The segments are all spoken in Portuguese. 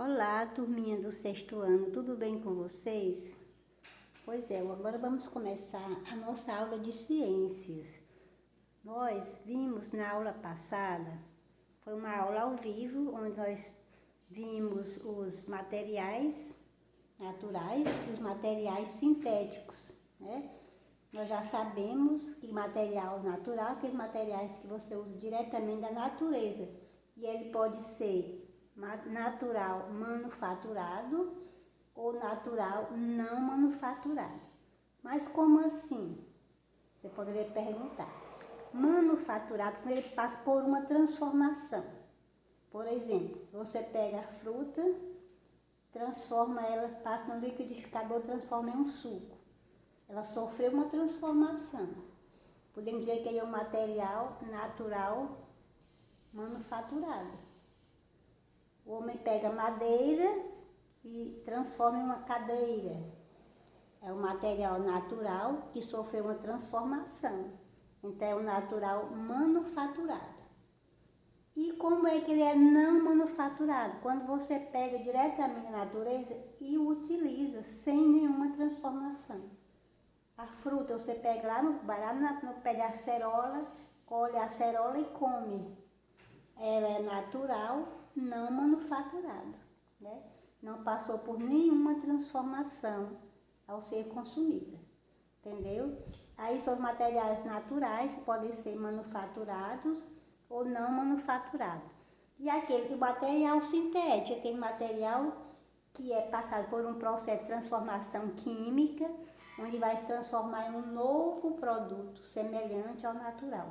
Olá, turminha do sexto ano, tudo bem com vocês? Pois é, agora vamos começar a nossa aula de ciências. Nós vimos na aula passada, foi uma aula ao vivo, onde nós vimos os materiais naturais e os materiais sintéticos, né? Nós já sabemos que material natural, aqueles materiais que você usa diretamente da natureza, e ele pode ser natural manufaturado ou natural não manufaturado. Mas como assim? Você poderia perguntar. Manufaturado, quando ele passa por uma transformação. Por exemplo, você pega a fruta, transforma ela, passa no liquidificador, transforma em um suco. Ela sofreu uma transformação. Podemos dizer que ele é um material natural manufaturado. O homem pega madeira e transforma em uma cadeira. É um material natural que sofreu uma transformação. Então é um natural manufaturado. E como é que ele é não manufaturado? Quando você pega diretamente da natureza e o utiliza sem nenhuma transformação. A fruta você pega vai lá no pé de acerola, colhe a acerola e come. Ela é natural, não manufaturado, né? Não passou por nenhuma transformação ao ser consumida, entendeu? Aí são os materiais naturais, podem ser manufaturados ou não manufaturados. E o material sintético, aquele material que é passado por um processo de transformação química, onde vai se transformar em um novo produto semelhante ao natural,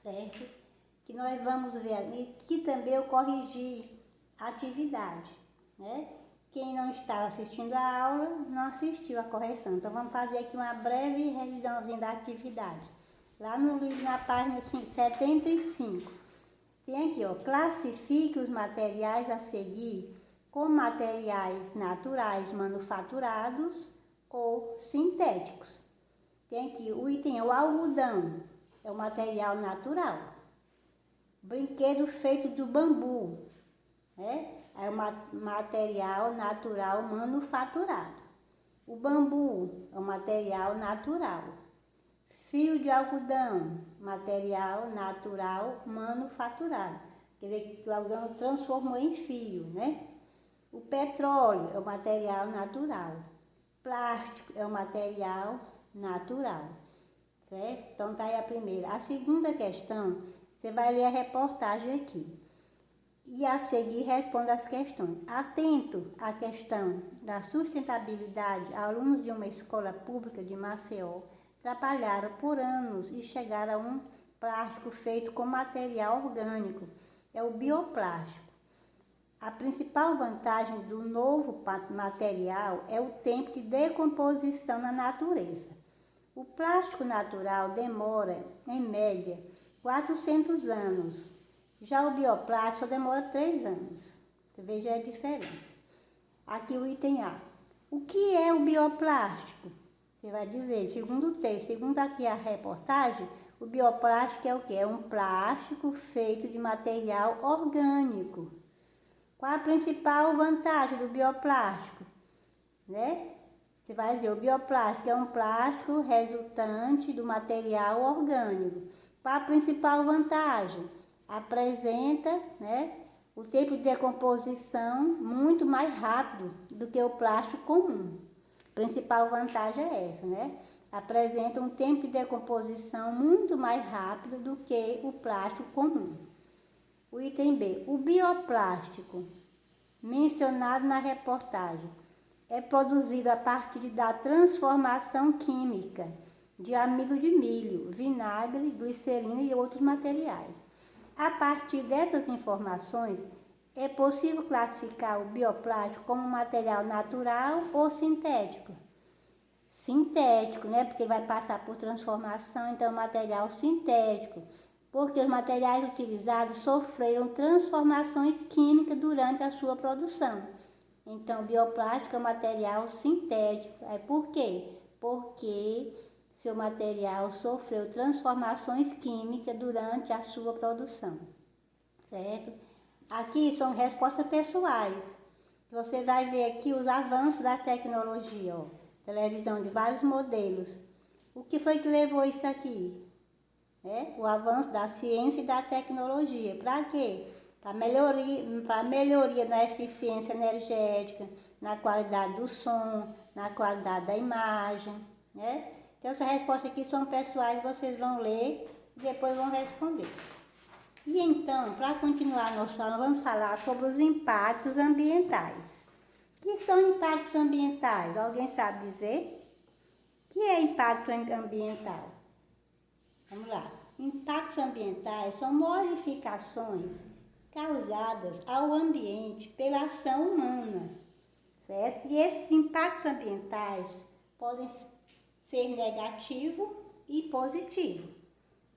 certo? Que nós vamos ver aqui também eu corrigi a atividade, né? Quem não estava assistindo a aula, não assistiu a correção. Então vamos fazer aqui uma breve revisãozinha da atividade. Lá no livro, na página 75, tem aqui, ó, classifique os materiais a seguir como materiais naturais manufaturados ou sintéticos. Tem aqui o item, o algodão, é o material natural. Brinquedo feito de bambu, né? É um material natural manufaturado. O bambu é um material natural. Fio de algodão, material natural manufaturado. Quer dizer que o algodão transformou em fio, né? O petróleo é um material natural. Plástico é um material natural, certo? Então tá aí a primeira. A segunda questão, você vai ler a reportagem aqui. E a seguir responda as questões. Atento à questão da sustentabilidade, alunos de uma escola pública de Maceió trabalharam por anos e chegaram a um plástico feito com material orgânico. É o bioplástico. A principal vantagem do novo material é o tempo de decomposição na natureza. O plástico natural demora, em média, 400 anos. Já o bioplástico demora 3 anos. Você veja a diferença. Aqui o item A. O que é o bioplástico? Você vai dizer, segundo o texto, segundo aqui a reportagem, o bioplástico é o quê? É um plástico feito de material orgânico. Qual a principal vantagem do bioplástico? Né? Você vai dizer, o bioplástico é um plástico resultante do material orgânico. Qual a principal vantagem? Apresenta, né, o tempo de decomposição muito mais rápido do que o plástico comum. A principal vantagem é essa, né? Apresenta um tempo de decomposição muito mais rápido do que o plástico comum. O item B, o bioplástico, mencionado na reportagem, é produzido a partir da transformação química de amido de milho, vinagre, glicerina e outros materiais. A partir dessas informações, é possível classificar o bioplástico como material natural ou sintético? Sintético, né? Porque vai passar por transformação, então é material sintético. Porque os materiais utilizados sofreram transformações químicas durante a sua produção. Então, o bioplástico é um material sintético. Por quê? Porque seu material sofreu transformações químicas durante a sua produção, certo? Aqui são respostas pessoais. Você vai ver aqui os avanços da tecnologia, ó. Televisão de vários modelos. O que foi que levou isso aqui? O avanço da ciência e da tecnologia. Para quê? Para melhoria na eficiência energética, na qualidade do som, na qualidade da imagem, né? Então, essas respostas aqui são pessoais, vocês vão ler e depois vão responder. E então, para continuar a nossa aula, vamos falar sobre os impactos ambientais. O que são impactos ambientais? Alguém sabe dizer? O que é impacto ambiental? Vamos lá. Impactos ambientais são modificações causadas ao ambiente pela ação humana, certo? E esses impactos ambientais podem ser negativo e positivo.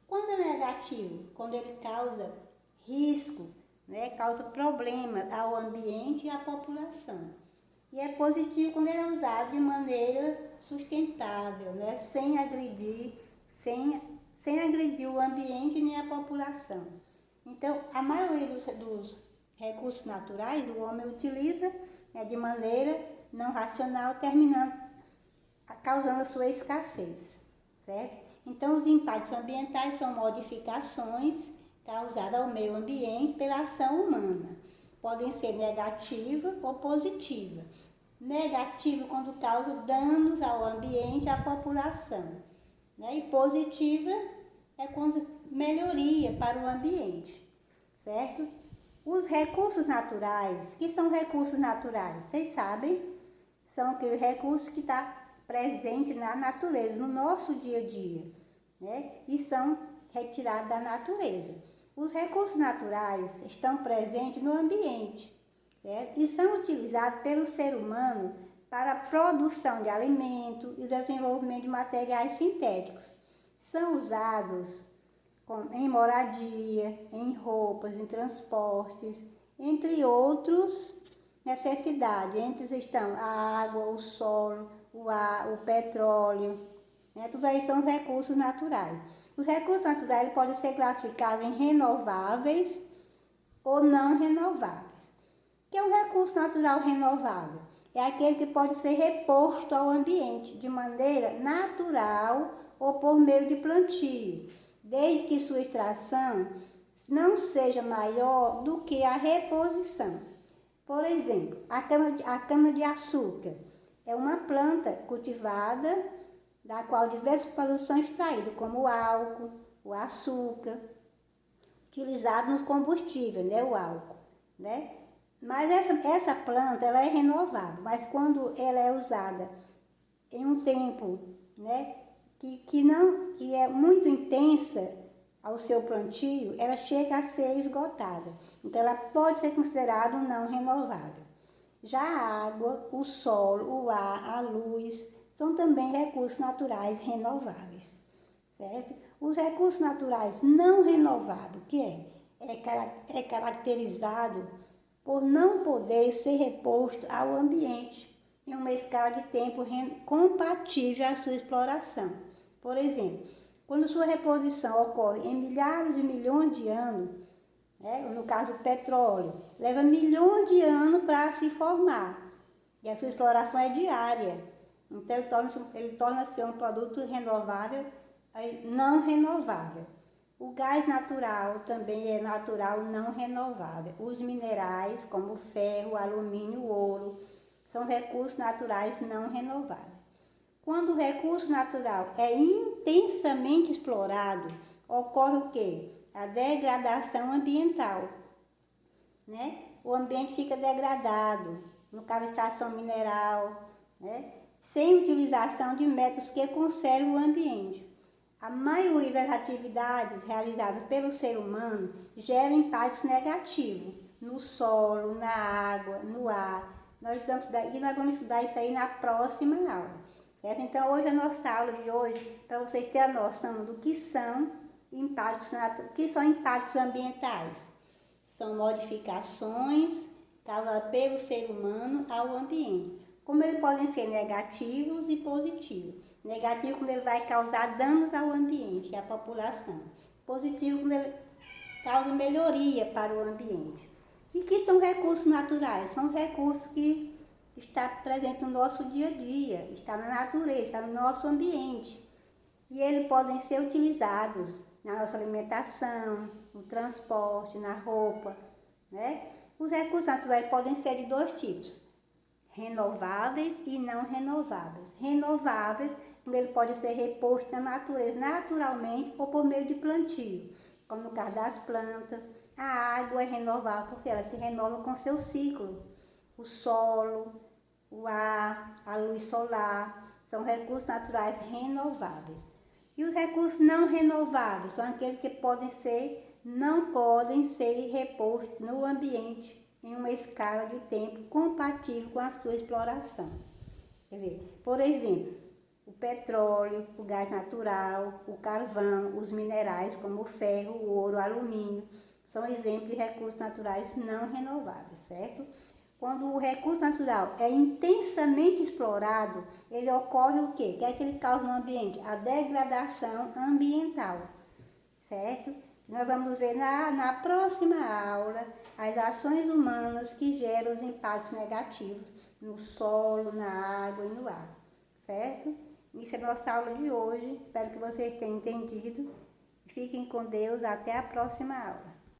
Quando é negativo? Quando ele causa risco, né? Causa problema ao ambiente e à população. E é positivo quando ele é usado de maneira sustentável, né? Sem agredir o ambiente nem a população. Então, a maioria dos recursos naturais o homem utiliza, né, de maneira não racional, causando a sua escassez, certo? Então, os impactos ambientais são modificações causadas ao meio ambiente pela ação humana. Podem ser negativa ou positiva. Negativa quando causa danos ao ambiente e à população, né? E positiva é quando melhoria para o ambiente, certo? Os recursos naturais, que são recursos naturais? Vocês sabem, são aqueles recursos que estão presentes na natureza, no nosso dia a dia, né? E são retirados da natureza. Os recursos naturais estão presentes no ambiente, certo? E são utilizados pelo ser humano para a produção de alimento e o desenvolvimento de materiais sintéticos. São usados em moradia, em roupas, em transportes, entre outras necessidades. Entre estão a água, o solo, o ar, o petróleo, né? Tudo aí são recursos naturais. Os recursos naturais podem ser classificados em renováveis ou não renováveis. O que é um recurso natural renovável? É aquele que pode ser reposto ao ambiente de maneira natural ou por meio de plantio, desde que sua extração não seja maior do que a reposição. Por exemplo, a cana-de-açúcar é uma planta cultivada da qual diversas produtos são extraídas, como o álcool, o açúcar, utilizado nos combustíveis, né, o álcool, né? Mas essa planta ela é renovável, mas quando ela é usada em um tempo, né, que é muito intensa ao seu plantio, ela chega a ser esgotada. Então, ela pode ser considerada não renovável. Já a água, o solo, o ar, a luz, são também recursos naturais renováveis, certo? Os recursos naturais não renováveis, que é caracterizado por não poder ser reposto ao ambiente em uma escala de tempo compatível à sua exploração. Por exemplo, quando sua reposição ocorre em milhares de milhões de anos, né, no caso do petróleo, leva milhões de anos para se formar e a sua exploração é diária. Então ele torna-se um produto renovável, não renovável. O gás natural também é natural não renovável. Os minerais, como ferro, alumínio, ouro, são recursos naturais não renováveis. Quando o recurso natural é intensamente explorado, ocorre o quê? A degradação ambiental, né? O ambiente fica degradado, no caso, a extração mineral, né? Sem utilização de métodos que conservam o ambiente. A maioria das atividades realizadas pelo ser humano gera impactos negativos no solo, na água, no ar. Nós vamos estudar isso aí na próxima aula, certo? Então, hoje a nossa aula de hoje, para vocês terem a noção do que são impactos ambientais. São modificações causadas pelo ser humano ao ambiente. Como eles podem ser negativos e positivos. Negativo quando ele vai causar danos ao ambiente e à população. Positivo quando ele causa melhoria para o ambiente. E que são recursos naturais? São os recursos que estão presentes no nosso dia a dia, está na natureza, está no nosso ambiente. E eles podem ser utilizados na nossa alimentação, no transporte, na roupa, né? Os recursos naturais podem ser de dois tipos, renováveis e não renováveis. Renováveis, ele pode ser reposto na natureza naturalmente ou por meio de plantio, como no caso das plantas. A água é renovável porque ela se renova com seu ciclo. O solo, o ar, a luz solar, são recursos naturais renováveis. E os recursos não renováveis são aqueles que não podem ser repostos no ambiente em uma escala de tempo compatível com a sua exploração. Quer dizer, por exemplo, o petróleo, o gás natural, o carvão, os minerais como o ferro, o ouro, o alumínio, são exemplos de recursos naturais não renováveis, certo? Quando o recurso natural é intensamente explorado, ele ocorre o quê? O que é que ele causa no ambiente? A degradação ambiental, certo? Nós vamos ver na próxima aula as ações humanas que geram os impactos negativos no solo, na água e no ar, certo? Isso é a nossa aula de hoje, espero que vocês tenham entendido. Fiquem com Deus, até a próxima aula.